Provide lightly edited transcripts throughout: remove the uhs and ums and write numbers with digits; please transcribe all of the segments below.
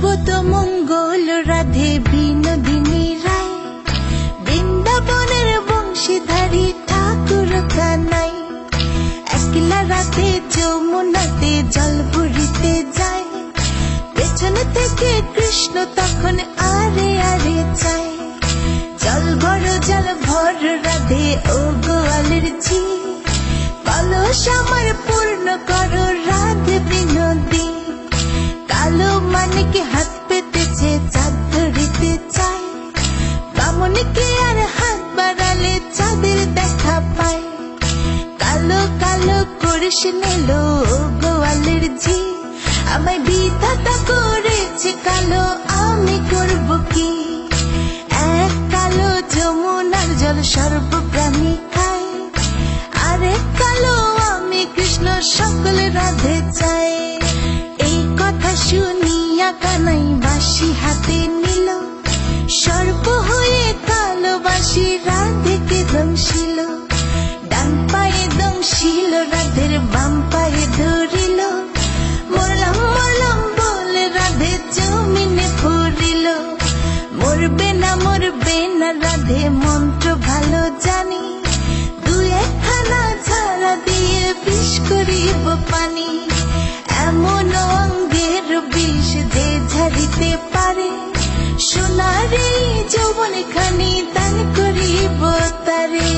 সর্বতমঙ্গল রাধে বিনোদিনী রায়, বৃন্দাবনের বংশীধারী ঠাকুর কানাই। একলা রাতে যমুনাতে জল ভরিতে যায়, পেছনে থেকে কৃষ্ণ তখন আরে আরে চায়। জল ভর রাধে ও গোয়ালের ঝি, কলস আমার পূর্ণ করো রাধে বিনোদী। কালো মানিকে হাত পেতেছে চাঁদ ধরিতে চায়, বামুনিকে আর হাত বাড়ালে চাঁদের দেখা পায়। কালো কালো করিস নিল গোয়ালের ঝি, আমায় বিধাতা করেছে কালো, আমি করব কি? এক কালো যমুনার জল সর্বপ্রাণী খায়, আরেক কালো আমি কৃষ্ণ সকল রাধে চাই। এই কথা শুনিয়া কানাই বাঁশি হাতে নিল, সর্প হয়ে কালো বাঁশি রাধেকে দংশিল। ডান পায়ে দংশিল রাধের বাম পায়ে ধরিল, মরলাম মরলাম বলে রাধে জমিনে পড়িল। মরবে না রাধে মন্ত্র ভালো জানি, দু একখানা ঝাড়া দিয়ে বিষ করিব পানি। এমন অঙ্গের বিষ যে ঝাড়িতে পারে, সোনার এই যৌবন খানি দান করিব তারে।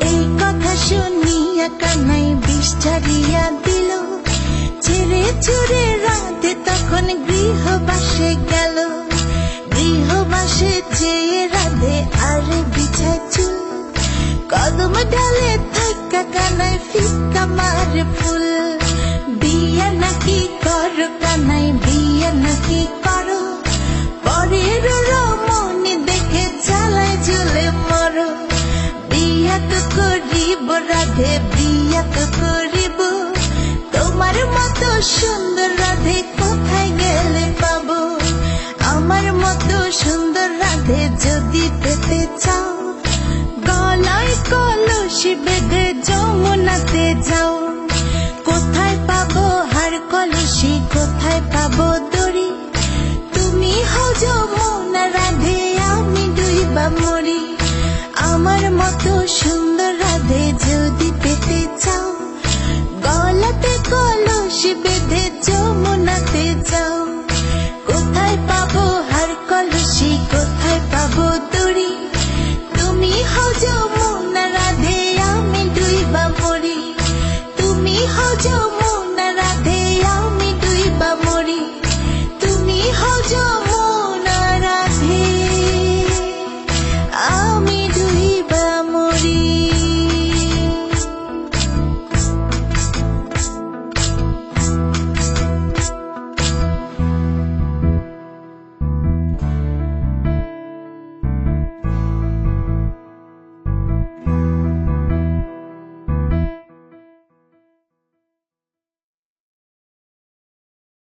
এই কথা শুনিয়া কানাই বিষ ঝাড়িয়া দিল, ছেড়ে ছুড়ে রাধে তখন গৃহবাসে গেল। গৃহবাসে যেয়ে রাধে আরে বিছায় চুল, কদম ডালে থাকা কানাই ফিক্কা মারে ফুল। বিয়া নাকি করো কানাই, বিয়া নাকি করো, পরের রমণী দেখে জ্বালায় জ্বলে মরো। বিয়া তো করিব রাধে, বিয়া তো করিব, তোমার মতো সুন্দর রাধে কোথায় গেলে পাবো? আমার মতো সুন্দর রাধে যদি পেতে চাও, গলায় কলসি বেঁধে যমুনাতে যাও। কোথায় পাবো হার কলসি, কোথায় পাবো দড়ি? তুমি হও যমুনা রাধে, আমি ডুইবা মরি। আমার মতো সুন্দর রাধে যদি পেতে চাও, গলাতে কলসি বেঁধে যমুনাতে যাও। কোথায় পাবো হার কলসি, কোথায় পাবো দড়ি? তুমি হও যমুনা